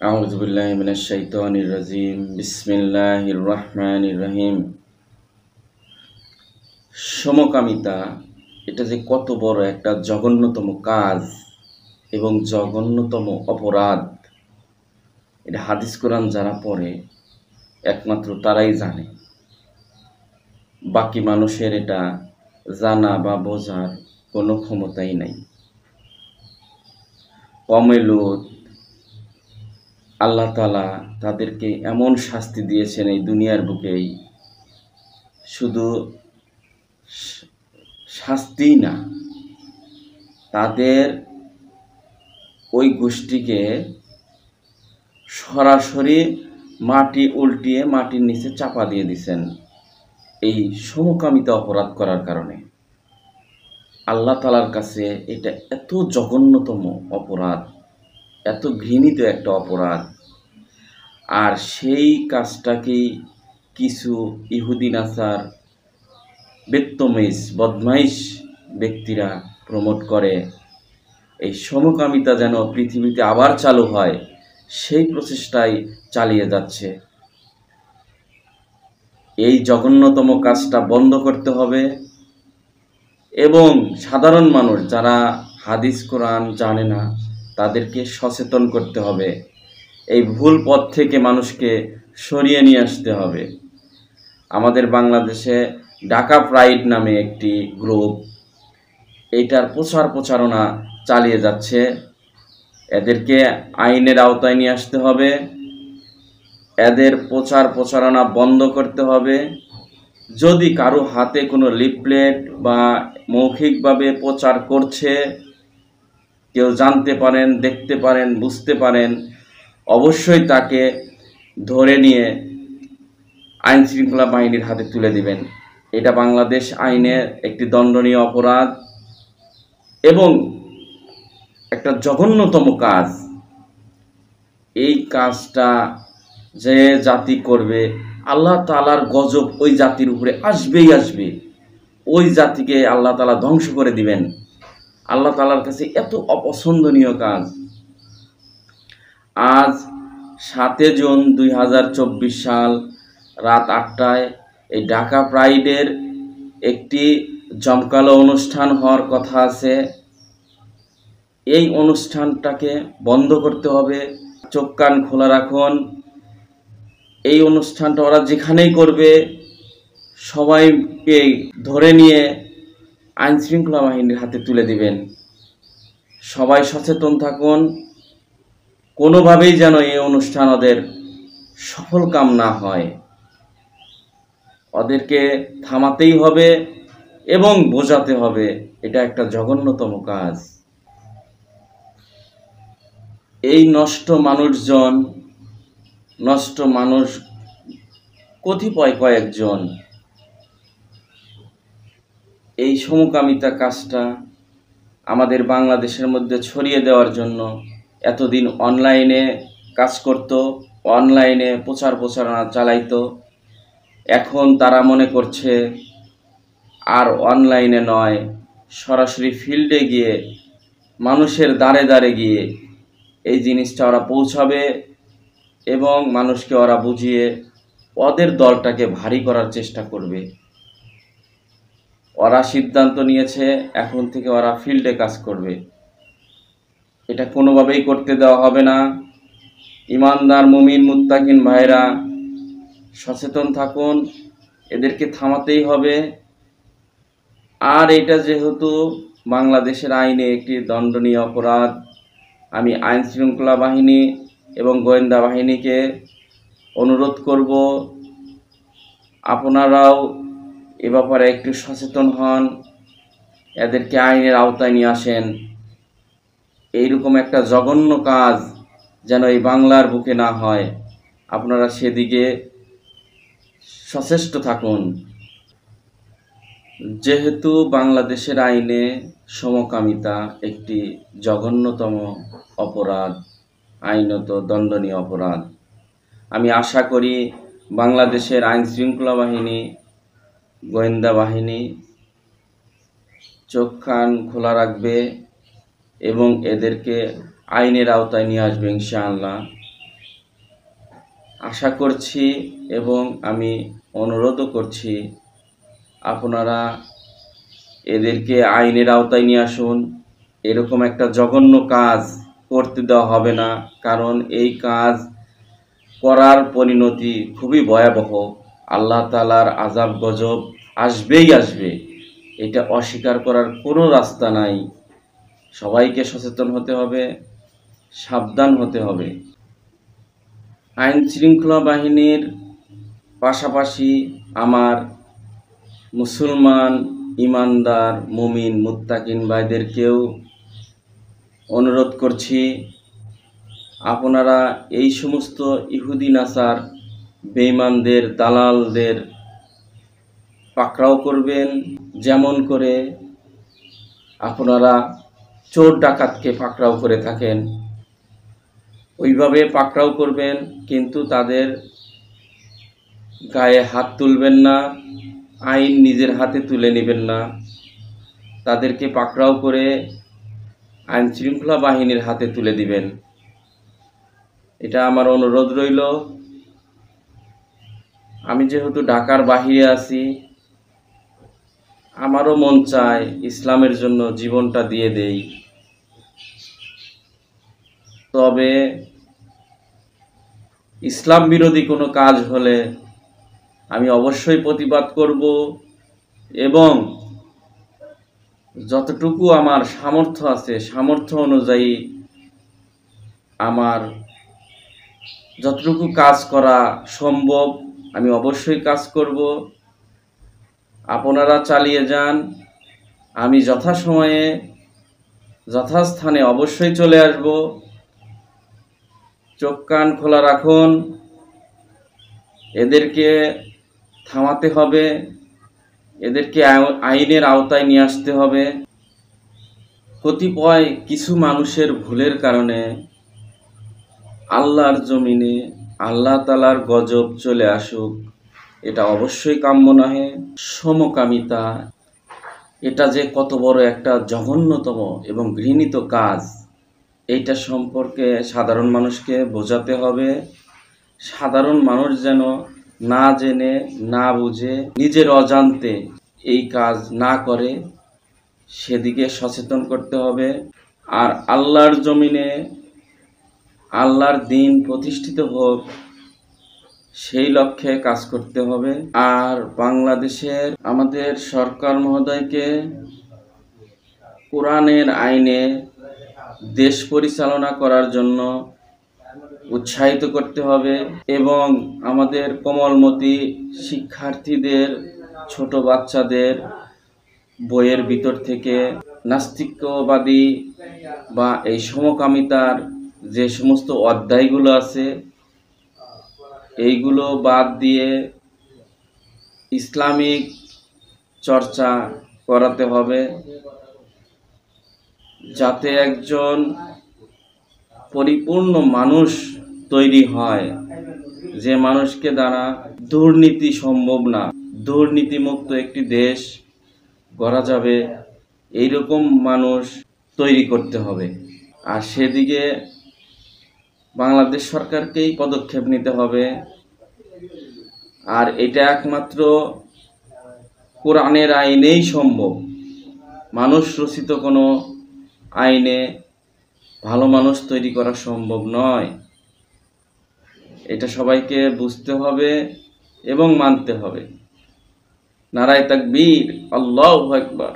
আউযু বিল্লাহি মিনাশ শাইতানির রাজিম। বিসমিল্লাহির রহমানির রহিম। সমকামিতা এটা যে কত বড় একটা জঘন্যতম কাজ এবং জঘন্যতম অপরাধ, এটা হাদিস কোরআন যারা পড়ে একমাত্র তারাই জানে। বাকি মানুষের এটা জানা বা বোঝার কোনো ক্ষমতাই নাই। কওমে লূত আল্লাহ তাআলা তাদেরকে এমন শাস্তি দিয়েছেন এই দুনিয়ার বুকেই, শুধু শাস্তিই না, তাদের ওই গোষ্ঠীকে সরাসরি মাটি উল্টিয়ে মাটির নিচে চাপা দিয়ে দিয়েছেন এই সমকামিতা অপরাধ করার কারণে। আল্লাহ তাআলার কাছে এটা এত জঘন্যতম অপরাধ, এত ঘৃণিত একটা অপরাধ। আর সেই কাজটাকেই কিছু ইহুদি নাসার বেত্তমিজ বদমাইশ ব্যক্তিরা প্রমোট করে। এই সমকামিতা যেন পৃথিবীতে আবার চালু হয়, সেই প্রচেষ্টাই চালিয়ে যাচ্ছে। এই জঘন্যতম কাজটা বন্ধ করতে হবে এবং সাধারণ মানুষ যারা হাদিস কোরআন জানে না তাদেরকে সচেতন করতে হবে। এই ভুল পথ থেকে মানুষকে সরিয়ে নিয়ে আসতে হবে। আমাদের বাংলাদেশে ঢাকা প্রাইড নামে একটি গ্রুপ এইটার প্রচারণা চালিয়ে যাচ্ছে। এদেরকে আইনের আওতায় নিয়ে আসতে হবে, এদের প্রচারণা বন্ধ করতে হবে। যদি কারো হাতে কোনো লিফলেট বা মৌখিকভাবে প্রচার করছে কেউ জানতে পারেন, দেখতে পারেন, বুঝতে পারেন, অবশ্যই তাকে ধরে নিয়ে আইন শৃঙ্খলা বাহিনীর হাতে তুলে দিবেন। এটা বাংলাদেশ আইনের একটি দণ্ডনীয় অপরাধ এবং একটা জঘন্যতম কাজ। এই কাজটা যে জাতি করবে আল্লাহ তাআলার গজব ওই জাতির উপরে আসবেই আসবে। ওই জাতিকে আল্লাহ তাআলা ধ্বংস করে দিবেন। আল্লাহ তাআলার কাছে এত অপছন্দনীয় কাজ। আজ 7 জুন 2024 সাল রাত 8টায় এই ঢাকা প্রাইডের একটি জমকালো অনুষ্ঠান হওয়ার কথা আছে। এই অনুষ্ঠানটাকে বন্ধ করতে হবে। চোখ কান খোলা রাখুন। এই অনুষ্ঠানটা ওরা যেখানেই করবে সবাইকে ধরে নিয়ে আইন শৃঙ্খলা বাহিনীর হাতে তুলে দিবেন। সবাই সচেতন থাকুন, কোনোভাবেই যেন এই অনুষ্ঠান ওদের সফল কাম না হয়। ওদেরকে থামাতেই হবে এবং বোঝাতে হবে এটা একটা জঘন্যতম কাজ। এই নষ্ট মানুষ কতিপয় কয়েকজন এই সমকামিতা কাজটা আমাদের বাংলাদেশের মধ্যে ছড়িয়ে দেওয়ার জন্য এতদিন অনলাইনে কাজ করত, অনলাইনে প্রচারণা চালাইতো। এখন তারা মনে করছে আর অনলাইনে নয়, সরাসরি ফিল্ডে গিয়ে মানুষের দ্বারে দ্বারে গিয়ে এই জিনিসটা ওরা পৌঁছাবে এবং মানুষকে ওরা বুঝিয়ে ওদের দলটাকে ভারী করার চেষ্টা করবে। ওরা সিদ্ধান্ত নিয়েছে এখন থেকে ওরা ফিল্ডে কাজ করবে। এটা কোনোভাবেই করতে দেওয়া হবে না। ইমানদার মুমিন মুত্তাকিন ভাইরা সচেতন থাকুন, এদেরকে থামাতেই হবে। আর এটা যেহেতু বাংলাদেশের আইনে একটি দণ্ডনীয় অপরাধ, আমি আইন শৃঙ্খলা বাহিনী এবং গোয়েন্দা বাহিনীকে অনুরোধ করব আপনারাও এ ব্যাপারে একটু সচেতন হন, এদেরকে আইনের আওতায় নিয়ে আসেন। এইরকম একটা জঘন্য কাজ যেন এই বাংলার বুকে না হয়, আপনারা সেদিকে সচেষ্ট থাকুন। যেহেতু বাংলাদেশের আইনে সমকামিতা একটি জঘন্যতম অপরাধ, আইনত দণ্ডনীয় অপরাধ, আমি আশা করি বাংলাদেশের আইন শৃঙ্খলা বাহিনী, গোয়েন্দা বাহিনী চোখ কান খোলা রাখবে এবং এদেরকে আইনের আওতায় নিয়ে আসবে ইনশাআল্লাহ। আশা করছি এবং আমি অনুরোধও করছি আপনারা এদেরকে আইনের আওতায় নিয়ে আসুন। এরকম একটা জঘন্য কাজ করতে দেওয়া হবে না, কারণ এই কাজ করার পরিণতি খুবই ভয়াবহ। আল্লাহ তাআলার আযাব গজব আসবেই আসবে, এটা অস্বীকার করার কোনো রাস্তা নাই। সবাইকে সচেতন হতে হবে, সাবধান হতে হবে। আইন শৃঙ্খলা বাহিনীর পাশাপাশি আমার মুসলমান ইমানদার মুমিন মুত্তাকিন ভাইদেরকেও অনুরোধ করছি, আপনারা এই সমস্ত ইহুদি নাসার বেঈমানদের দালালদের পাকড়াও করবেন, যেমন করে আপনারা চোর ডাকাতকে পাকড়াও করে থাকেন, ওইভাবে পাকড়াও করবেন। কিন্তু তাদের গায়ে হাত তুলবেন না, আইন নিজের হাতে তুলে নেবেন না। তাদেরকে পাকড়াও করে আইন শৃঙ্খলা বাহিনীর হাতে তুলে দিবেন, এটা আমার অনুরোধ রইল। আমি যেহেতু ঢাকার বাহিরে আছি, আমারও মন চায় ইসলামের জন্য জীবনটা দিয়ে দেই, তবে ইসলাম বিরোধী কোনো কাজ হলে আমি অবশ্যই প্রতিবাদ করব এবং যতটুকু আমার সামর্থ্য আছে সামর্থ্য অনুযায়ী আমার যতটুকু কাজ করা সম্ভব আমি অবশ্যই কাজ করব। আপনারা চালিয়ে যান, আমি যথাসময়ে যথাস্থানে অবশ্যই চলে আসব। চোখ কান খোলা রাখুন, এদেরকে থামাতে হবে, এদেরকে আইনের আওতায় নিয়ে আসতে হবে। কতিপয় কিছু মানুষের ভুলের কারণে আল্লাহর জমিনে আল্লাহ তাআলার গজব চলে আসুক, এটা অবশ্যই কাম্য নহে। সমকামিতা এটা যে কত বড় একটা জঘন্যতম এবং ঘৃণিত কাজ, এইটা সম্পর্কে সাধারণ মানুষকে বোঝাতে হবে। সাধারণ মানুষ যেন না জেনে না বুঝে নিজের অজান্তে এই কাজ না করে, সেদিকে সচেতন করতে হবে। আর আল্লাহর জমিনে আল্লাহর দ্বীন প্রতিষ্ঠিত হোক, সেই লক্ষ্যে কাজ করতে হবে। আর বাংলাদেশের আমাদের সরকার মহোদয়কে কোরআনের আইনে দেশ পরিচালনা করার জন্য উৎসাহিত করতে হবে এবং আমাদের কোমলমতি শিক্ষার্থীদের, ছোট বাচ্চাদের বইয়ের ভিতর থেকে নাস্তিক্যবাদী বা এই সমকামিতার যে সমস্ত অধ্যায়গুলো আছে এইগুলো বাদ দিয়ে ইসলামিক চর্চা করাতে হবে, যাতে একজন পরিপূর্ণ মানুষ তৈরি হয়, যে মানুষকে দ্বারা দুর্নীতি সম্ভব না। দুর্নীতিমুক্ত একটি দেশ গড়া যাবে, এইরকম মানুষ তৈরি করতে হবে। আর সেদিকে বাংলাদেশ সরকারকেই পদক্ষেপ নিতে হবে। আর এটা একমাত্র কোরআনের আইনেই সম্ভব, মানুষ রচিত কোনো আইনে ভালো মানুষ তৈরি করা সম্ভব নয়। এটা সবাইকে বুঝতে হবে এবং মানতে হবে। নারায়ে তাকবীর, আল্লাহু আকবার।